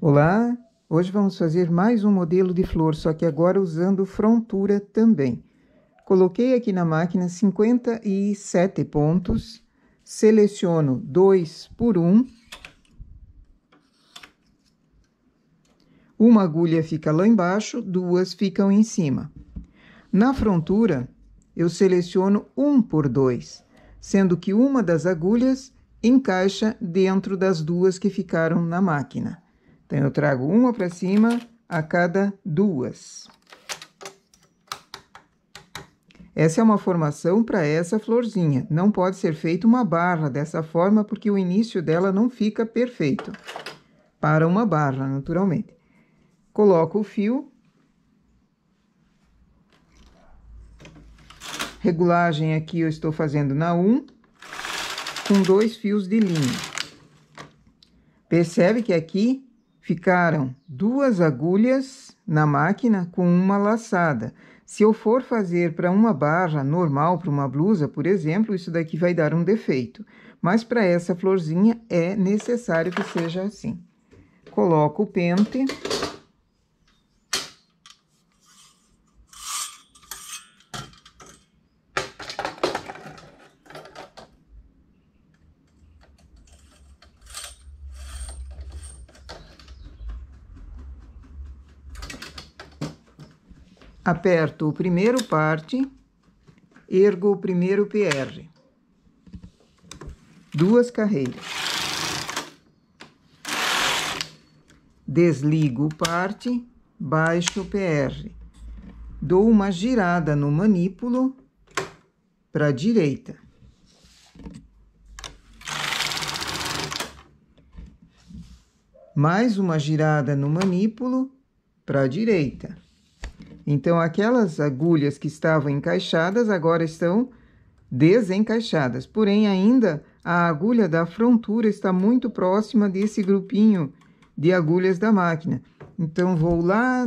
Olá, hoje vamos fazer mais um modelo de flor, só que agora usando frontura também. Coloquei aqui na máquina 57 pontos, seleciono 2 por 1. Uma agulha fica lá embaixo, duas ficam em cima. Na frontura, eu seleciono 1 por 2, sendo que uma das agulhas encaixa dentro das duas que ficaram na máquina. Então, eu trago uma para cima a cada duas. Essa é uma formação para essa florzinha. Não pode ser feita uma barra dessa forma, porque o início dela não fica perfeito. Para uma barra, naturalmente. Coloco o fio. Regulagem aqui eu estou fazendo na 1, com 2 fios de linha. Percebe que aqui ficaram 2 agulhas na máquina com uma laçada. Se eu for fazer para uma barra normal, para uma blusa, por exemplo, isso daqui vai dar um defeito. Mas para essa florzinha é necessário que seja assim. Coloco o pente. Aperto o primeiro parte, ergo o primeiro PR. 2 carreiras. Desligo o parte, baixo o PR. Dou uma girada no manípulo para a direita. Mais uma girada no manípulo para a direita. Então, aquelas agulhas que estavam encaixadas, agora estão desencaixadas. Porém, ainda a agulha da frontura está muito próxima desse grupinho de agulhas da máquina. Então, vou lá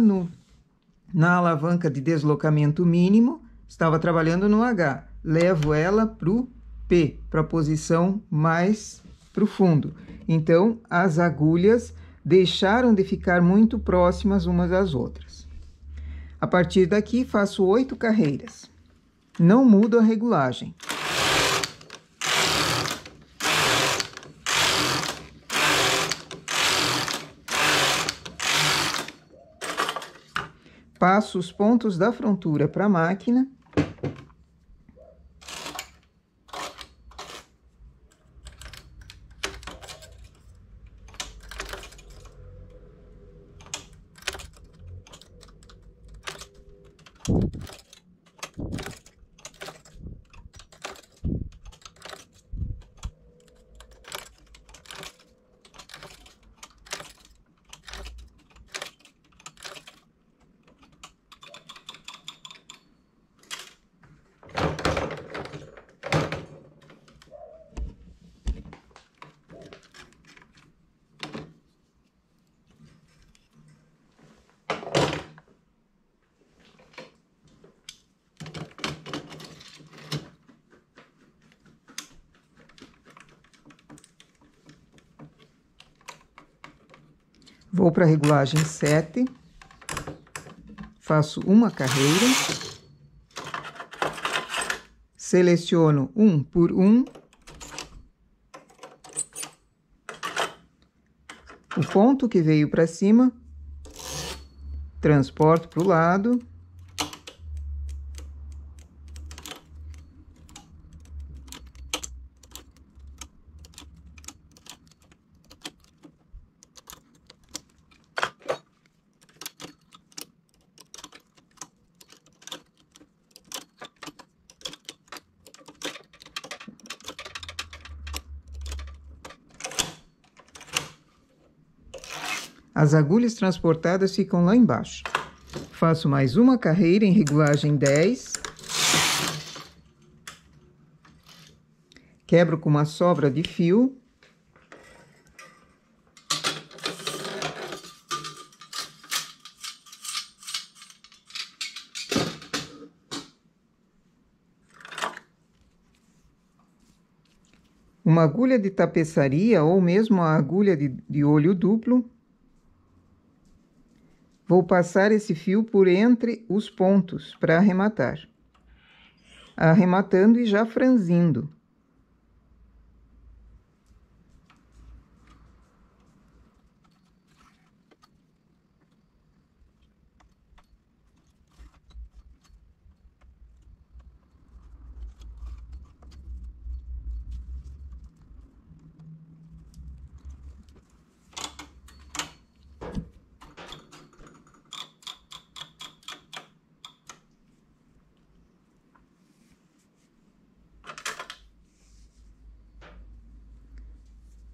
na alavanca de deslocamento mínimo, estava trabalhando no H. Levo ela para o P, para a posição mais para o fundo. Então, as agulhas deixaram de ficar muito próximas umas das outras. A partir daqui, faço 8 carreiras. Não mudo a regulagem. Passo os pontos da frontura para a máquina. Vou para a regulagem 7, faço uma carreira, seleciono 1 por 1, o ponto que veio para cima, transporto para o lado, as agulhas transportadas ficam lá embaixo. Faço mais uma carreira em regulagem 10. Quebro com uma sobra de fio. Uma agulha de tapeçaria ou mesmo a agulha de olho duplo. vou passar esse fio por entre os pontos para arrematar. Arrematando e já franzindo.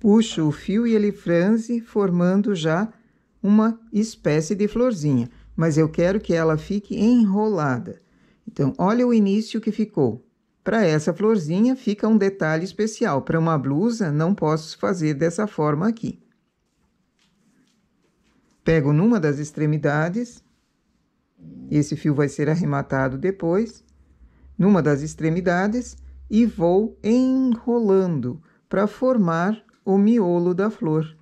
Puxo o fio e ele franze, formando já uma espécie de florzinha. Mas eu quero que ela fique enrolada. Então, olha o início que ficou. Para essa florzinha, fica um detalhe especial. Para uma blusa, não posso fazer dessa forma aqui. Pego numa das extremidades. Esse fio vai ser arrematado depois. Numa das extremidades e vou enrolando para formar o miolo da flor.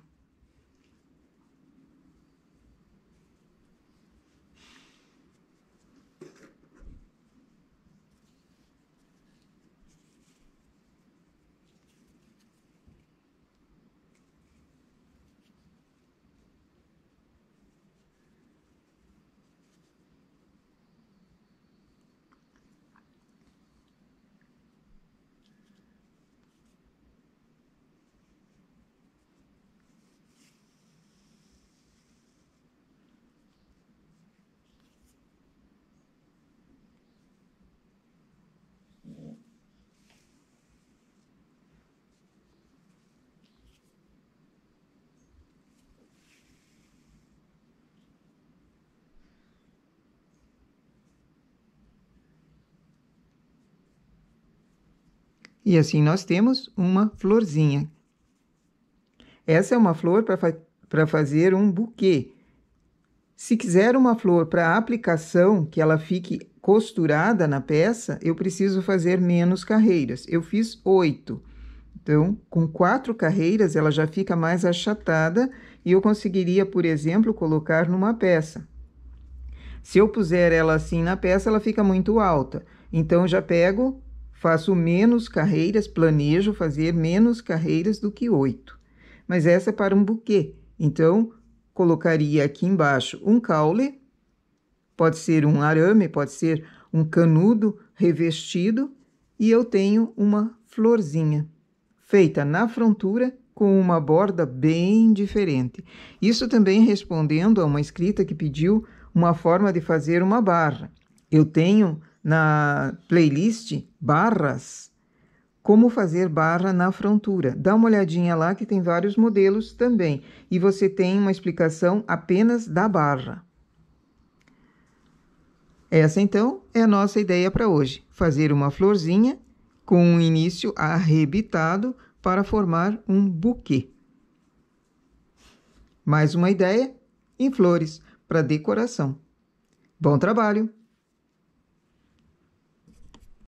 E assim nós temos uma florzinha. Essa é uma flor para fazer um buquê. Se quiser uma flor para aplicação, que ela fique costurada na peça, eu preciso fazer menos carreiras. Eu fiz 8. Então, com 4 carreiras, ela já fica mais achatada e eu conseguiria, por exemplo, colocar numa peça. Se eu puser ela assim na peça, ela fica muito alta. Então, já pego, faço menos carreiras, planejo fazer menos carreiras do que 8. Mas essa é para um buquê. Então, colocaria aqui embaixo um caule, pode ser um arame, pode ser um canudo revestido, e eu tenho uma florzinha feita na frontura com uma borda bem diferente. Isso também respondendo a uma inscrita que pediu uma forma de fazer uma barra. Eu tenho na playlist barras, como fazer barra na frontura. Dá uma olhadinha lá que tem vários modelos também. E você tem uma explicação apenas da barra. Essa, então, é a nossa ideia para hoje. Fazer uma florzinha com um início arrebitado para formar um buquê. Mais uma ideia em flores para decoração. Bom trabalho!